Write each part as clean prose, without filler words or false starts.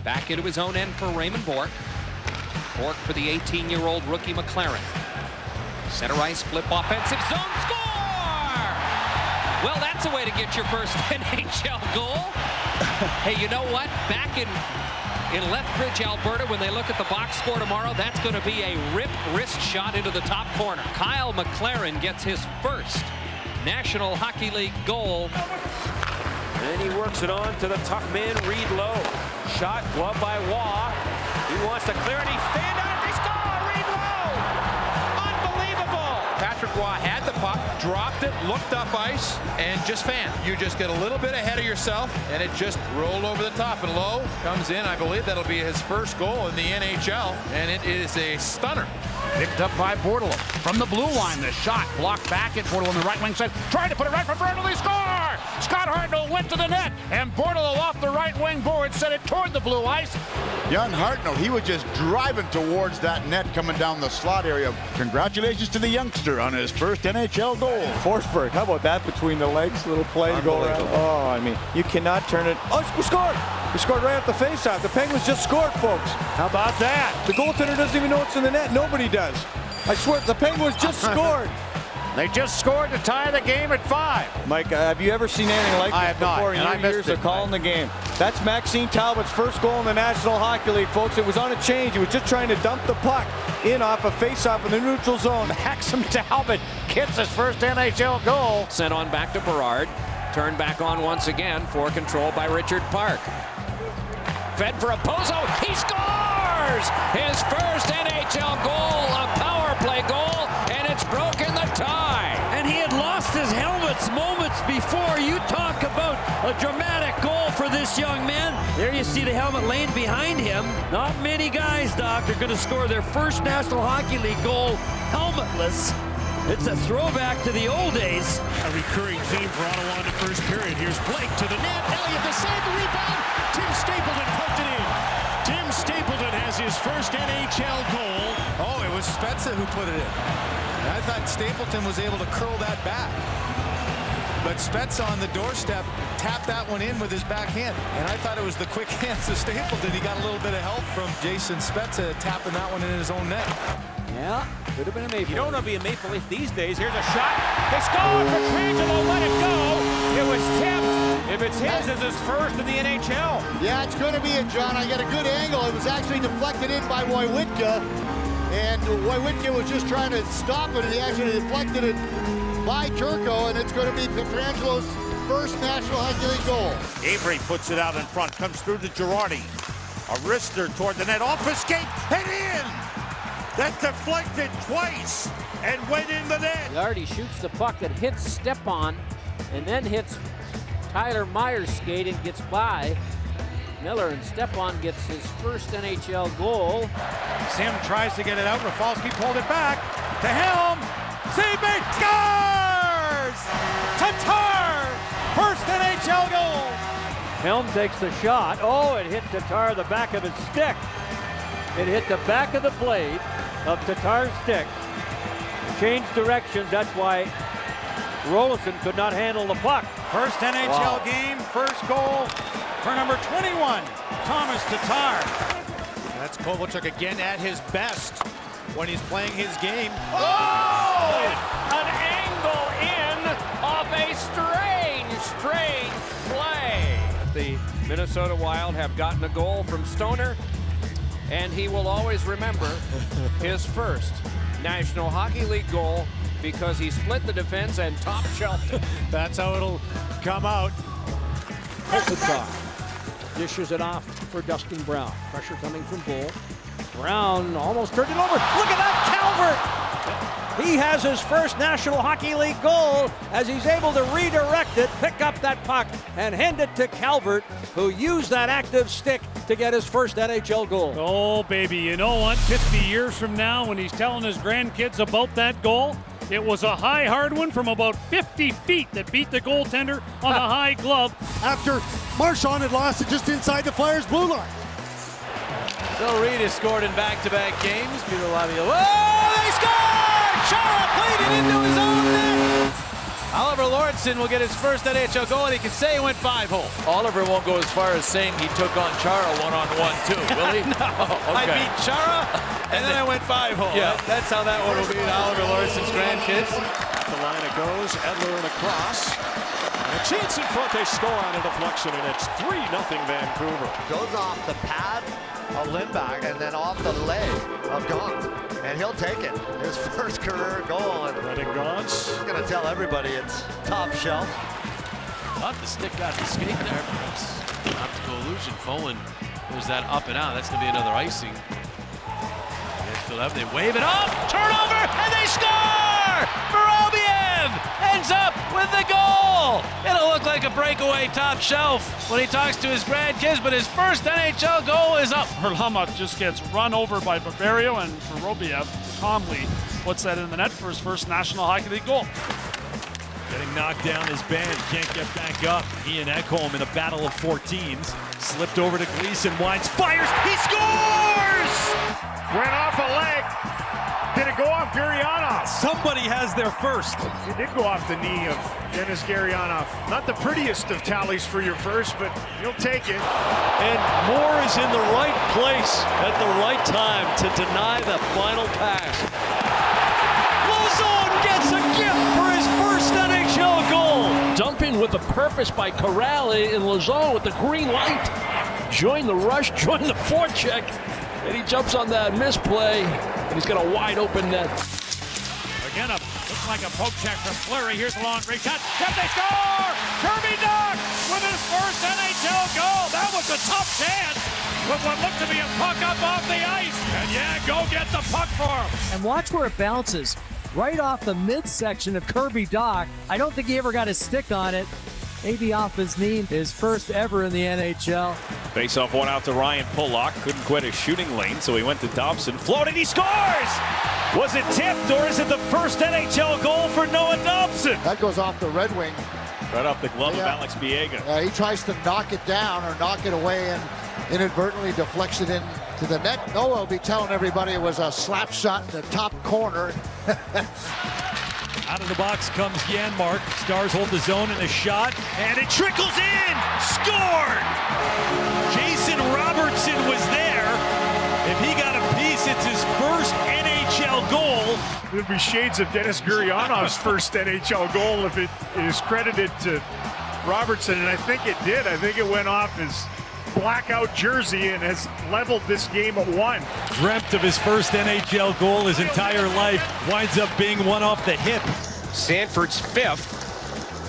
Back into his own end for Raymond Bourque. Bourque for the 18-year-old rookie McLaren. Center ice, flip offensive zone, score! Well, that's a way to get your first NHL goal. Hey, you know what? Back in Lethbridge, Alberta, when they look at the box score tomorrow, that's going to be a rip wrist shot into the top corner. Kyle McLaren gets his first National Hockey League goal. And he works it on to the tough man, Reed Lowe. Shot, glove by Waugh. He wants to clear it, he fanned out, he scored! Reed Lowe! Unbelievable! Patrick Waugh had the puck, dropped it, looked up ice, and just fanned. You just get a little bit ahead of yourself, and it just rolled over the top. And Lowe comes in. I believe that'll be his first goal in the NHL, and it is a stunner. Picked up by Bordelot from the blue line. The shot blocked back at Bordelot on the right wing side. Tried to put it right for Bordelot. He scored! Scott Hartnell went to the net, and Bordelot off the right wing board set it toward the blue ice. Young Hartnell, he was just driving towards that net coming down the slot area. Congratulations to the youngster on his first NHL goal. Forsberg, how about that between the legs? Little play to go around. Oh, I mean, you cannot turn it. Oh, we scored! We scored right off the faceoff. The Penguins just scored, folks. How about that? The goaltender doesn't even know it's in the net. Nobody does. I swear, the Penguins just scored. They just scored to tie the game at 5. Mike, have you ever seen anything like I this have not, before in and I your missed years it. of calling the game? That's Maxine Talbot's first goal in the National Hockey League, folks. It was on a change. He was just trying to dump the puck in off a face-off in the neutral zone. Maxim Talbot gets his first NHL goal. Sent on back to Berard. Turned back on once again for control by Richard Park. Fed for Oposo. He scores! His first NHL goal, a power play goal, and it's broken the tie. And he had lost his helmets moments before. You talk about a dramatic goal for this young man. There you see the helmet laying behind him. Not many guys, Doc, are going to score their first National Hockey League goal helmetless. It's a throwback to the old days. A recurring theme for Ottawa in the first period. Here's Blake to the net. Elliott to save the rebound. Tim Stapleton poked it in. Tim Stapleton has his first NHL goal. Oh, it was Spezza who put it in. I thought Stapleton was able to curl that back. But Spezza on the doorstep tapped that one in with his backhand. And I thought it was the quick hands of Stapleton. He got a little bit of help from Jason Spezza tapping that one in his own net. Yeah, could have been a Maple Leaf. You don't want to be a Maple Leaf these days. Here's a shot. They score! Pietrangelo let it go. It was tipped. If it's his, it's his first in the NHL. Yeah, it's going to be it, John. I got a good angle. It was actually deflected in by Wojciechowski, and Wojciechowski was just trying to stop it, and he actually deflected it by Turco, and it's going to be Pietrangelo's first National Hockey League goal. Avery puts it out in front, comes through to Girardi. A wrister toward the net, off his skate, and in! That deflected twice and went in the net. Girardi shoots the puck that hits Stepan and then hits Tyler Myers' skate and gets by Miller, and Stepan gets his first NHL goal. Sim tries to get it out. Rafalski pulled it back to Helm. Save made, scores! Tatar, first NHL goal. Helm takes the shot. Oh, it hit Tatar the back of his stick. It hit the back of the blade of Tatar's stick. Changed directions. That's why Rolison could not handle the puck. First NHL game, first goal for number 21, Thomas Tatar. That's Kovalchuk again at his best when he's playing his game. Oh! An angle in of a strange play. The Minnesota Wild have gotten a goal from Stoner, and he will always remember his first National Hockey League goal because he split the defense and top shelved it. That's how it'll come out. Kopitar dishes it off for Dustin Brown. Pressure coming from Bull. Brown almost turned it over. Look at that, Calvert! He has his first National Hockey League goal as he's able to redirect it, pick up that puck, and hand it to Calvert, who used that active stick to get his first NHL goal. Oh, baby, you know what? 50 years from now, when he's telling his grandkids about that goal, it was a high, hard one from about 50 feet that beat the goaltender on a high glove. After Marchand had lost it just inside the Flyers' blue line. Bill Reed has scored in back-to-back games. Peter Laviolette. Oh, they scored! Chara played it into his own net. Oliver Lawrenson will get his first NHL goal, and he can say he went 5-hole. Oliver won't go as far as saying he took on Chara one-on-one too, will he? No, I beat Chara, and then I went 5-hole. Yeah. That's how that one will be to Oliver Lawrenson's grandkids. At the line it goes, Edler and across. And a chance in front, they score on a deflection, and it's 3-0 Vancouver. Goes off the pad of Lindback and then off the leg of Gaunt. And he'll take it. His first career goal. And Brendan Gaunce. He's going to tell everybody it's top shelf. Thought the stick got the skate there, but it's optical illusion. Folin, there's that up and out. That's going to be another icing. They wave it off, turnover, and they score! Vorobiev ends up with the goal! It'll look like a breakaway top shelf when he talks to his grandkids, but his first NHL goal is up. Varlamov just gets run over by Barberio, and Vorobiev calmly puts that in the net for his first National Hockey League goal. Getting knocked down his band, can't get back up. He and Ekholm in a battle of 14s. Slipped over to Gleason, winds, fires, he scores! Went off a leg. Did it go off Gurianov? Somebody has their first. It did go off the knee of Denis Gurianov. Not the prettiest of tallies for your first, but you'll take it. And Moore is in the right place at the right time to deny the final pass. Lauzon gets a gift for his first NHL goal. Dumping with a purpose by Corrali, and Lauzon with the green light. Join the rush, join the forecheck. And he jumps on that misplay, and he's got a wide open net. Again, looks like a poke check from Fleury. Here's the long range shot. Can they score? Kirby Dach with his first NHL goal. That was a tough chance with what looked to be a puck up off the ice. And yeah, go get the puck for him. And watch where it bounces. Right off the midsection of Kirby Dach. I don't think he ever got his stick on it. Maybe off his knee, his first ever in the NHL. Face-off one out to Ryan Pulock. Couldn't quit his shooting lane, so he went to Dobson. Floated, he scores! Was it tipped, or is it the first NHL goal for Noah Dobson? That goes off the Red Wing. Right off the glove of Alex Biega. He tries to knock it down or knock it away and inadvertently deflects it into the net. Noah will be telling everybody it was a slap shot in the top corner. Out of the box comes Janmark. Stars hold the zone and a shot, and it trickles in! Scored! Jason Robertson was there. If he got a piece, it's his first NHL goal. There'd be shades of Denis Gurianov's first NHL goal if it is credited to Robertson, and I think it did. I think it went off his blackout jersey and has leveled this game at 1. Dreamt of his first NHL goal his entire life. Winds up being one off the hip. Sanford's fifth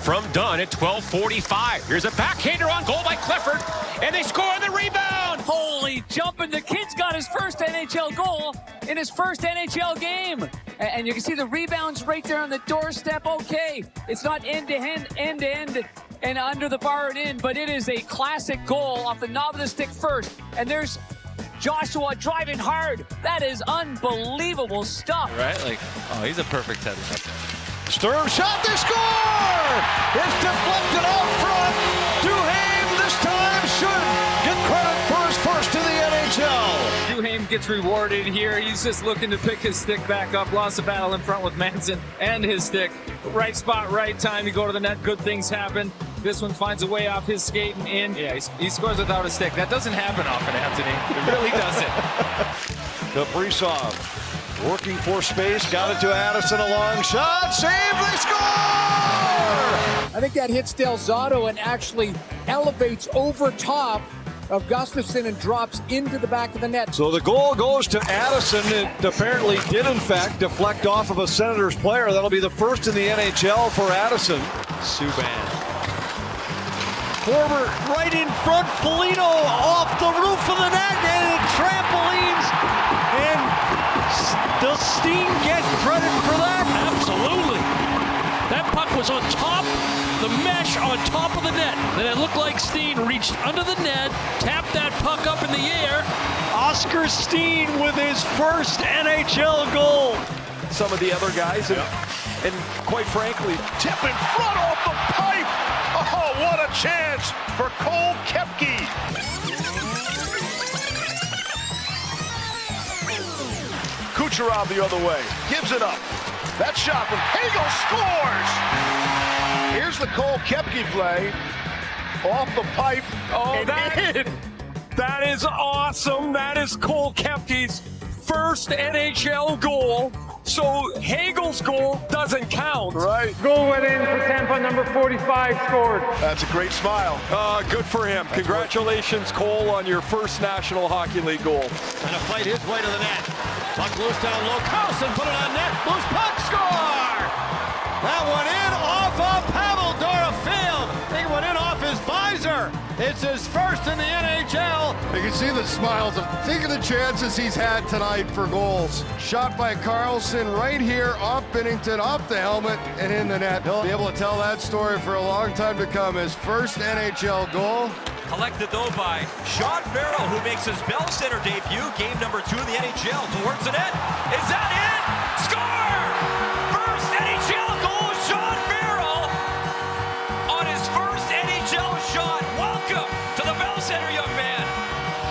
from Dunn at 12:45. Here's a backhander on goal by Clifford, and they score on the rebound. Holy jumping. The kid's got his first NHL goal in his first NHL game. And you can see the rebounds right there on the doorstep. Okay, it's not end-to-end, end-to-end, and under the bar and in, but it is a classic goal off the knob of the stick first. And there's Joshua driving hard. That is unbelievable stuff. Right? Like, oh, he's a perfect header. Sturm shot, they score! It's deflected out front. Duhaime this time should get credit for his first in the NHL. Duhaime gets rewarded here. He's just looking to pick his stick back up. Lost the battle in front with Manson and his stick. Right spot, right time. You go to the net, good things happen. This one finds a way off his skate and in. Yeah, he scores without a stick. That doesn't happen often, Anthony. It really doesn't. Kaprizov working for space, got it to Addison, a long shot, save, they score! I think that hits Del Zotto and actually elevates over top of Gustafsson and drops into the back of the net. So the goal goes to Addison. It apparently did, in fact, deflect off of a Senators player. That'll be the first in the NHL for Addison. Subban. Forward, right in front, Foligno off the roof of the net, and it trampolines, and does Steen get credit for that? Absolutely. That puck was on top, the mesh on top of the net. Then it looked like Steen reached under the net, tapped that puck up in the air. Oscar Steen with his first NHL goal. Some of the other guys, and quite frankly, tip in front off the pipe. Oh, what a chance for Cole Koepke. Kucherov the other way, gives it up. That shot from Hagel scores! Here's the Cole Koepke play. Off the pipe. Oh, that is awesome. That is Cole Koepke's first NHL goal. So Hagel's goal doesn't count. Right. Goal went in for Tampa, number 45 scored. That's a great smile. Good for him. Congratulations, Cole, on your first National Hockey League goal. Trying to fight his way to the net. Puck loose down low. Carlson put it on net. Loose puck, score! That one in off of Pavel Dorofield. I think it went in off his visor. It's his first in the NHL. You can see the smiles. Think of the chances he's had tonight for goals. Shot by Carlson right here off Binnington, off the helmet, and in the net. He'll be able to tell that story for a long time to come. His first NHL goal. Collected though by Sean Farrell, who makes his Bell Center debut, game number 2 in the NHL, towards the net. Is that it? Score! First NHL goal, Sean Farrell on his first NHL shot. Welcome to the Bell Center, young man.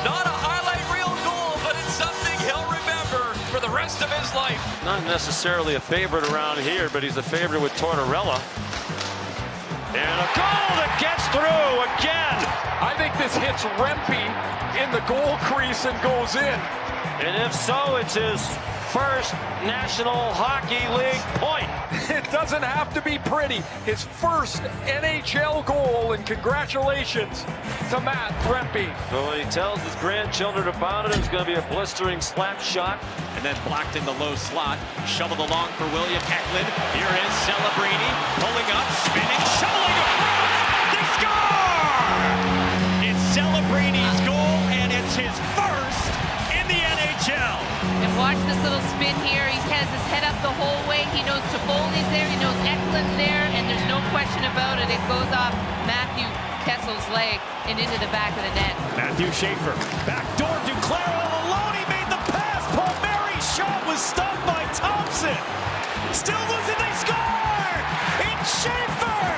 Not a highlight reel goal, but it's something he'll remember for the rest of his life. Not necessarily a favorite around here, but he's a favorite with Tortorella. And a goal that gets through again. I think this hits Rempe in the goal crease and goes in. And if so, it's his first National Hockey League point. It doesn't have to be pretty. His first NHL goal, and congratulations to Matt Rempe. So when he tells his grandchildren about it, it's going to be a blistering slap shot. And then blocked in the low slot. Shoveled along for William Eklund. Here is Celebrini pulling up, spinning, shoveling across. They score! It's Celebrini's goal, and it's his first in the NHL. And watch this little spin here. He has his head up the whole way. He knows Toffoli's there. He knows Eklund's there. And there's no question about it. It goes off Matthew Kessel's leg and into the back of the net. Matthew Schaefer. Backdoor Duclair all alone. He made the pass. Palmieri's shot was stopped by Thompson. Still losing. They score! It's Schaefer!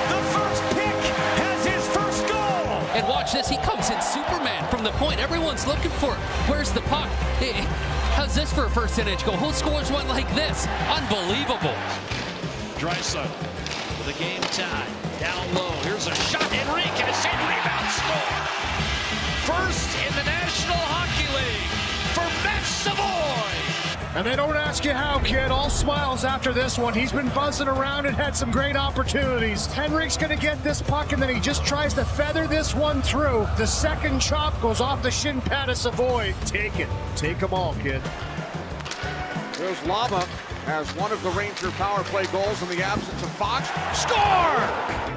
The first pick has his first goal. And watch this. He comes in Superman from the point. Everyone's looking for it. Where's the puck? Hey, how's this for a first NHL goal? Who scores one like this? Unbelievable. Draisaitl with a game tie. Down low. Here's a shot. Enriquez in rebound score. First in the National Hockey League for Matt Savoy. And they don't ask you how, kid. All smiles after this one. He's been buzzing around and had some great opportunities. Henrik's going to get this puck, and then he just tries to feather this one through. The second chop goes off the shin pad of Savoy. Take it. Take them all, kid. There's Lava as one of the Ranger power play goals in the absence of Fox. Score!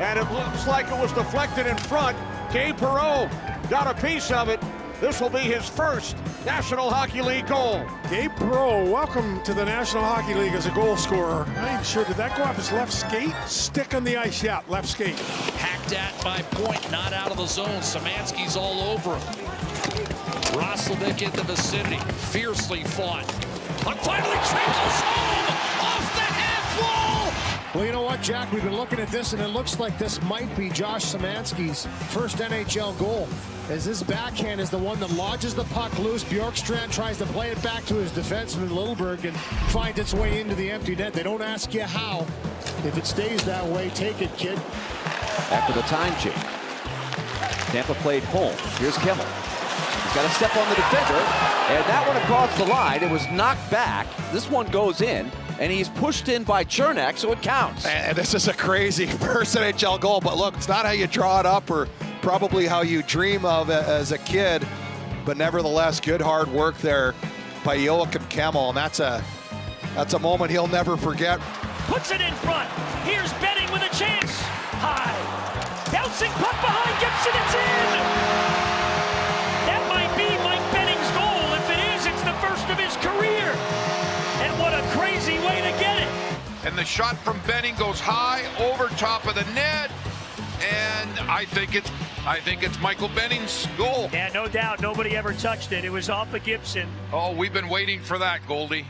And it looks like it was deflected in front. Gabe Perreault got a piece of it. This will be his first National Hockey League goal. Gabe Perreault, welcome to the National Hockey League as a goal scorer. I'm not even sure, did that go off his left skate? Stick on the ice, yeah, left skate. Hacked at by Point, not out of the zone. Szymanski's all over him. Roslovic in the vicinity, fiercely fought. Puck finally trickles home off the half wall. Well, you know what, Jack? We've been looking at this, and it looks like this might be Josh Szymanski's first NHL goal. As this backhand is the one that lodges the puck loose. Bjorkstrand tries to play it back to his defenseman, Littleberg, and finds its way into the empty net. They don't ask you how. If it stays that way, take it, kid. After the time change, Tampa played home. Here's Kimmel. He's got to step on the defender, and that one across the line. It was knocked back. This one goes in, and he's pushed in by Chernak, so it counts. And this is a crazy first NHL goal, but look, it's not how you draw it up or probably how you dream of it as a kid, but nevertheless, good hard work there by Joakim Kemmel, and that's a moment he'll never forget. Puts it in front. Here's Benning with a chance. High. Bouncing puck behind Gibson. It's in. That might be Mike Benning's goal. If it is, it's the first of his career. And what a crazy way to get it. And the shot from Benning goes high over top of the net. And I think it's Michael Benning's goal. Yeah, no doubt. Nobody ever touched it. It was off of Gibson. Oh, we've been waiting for that, Goldie.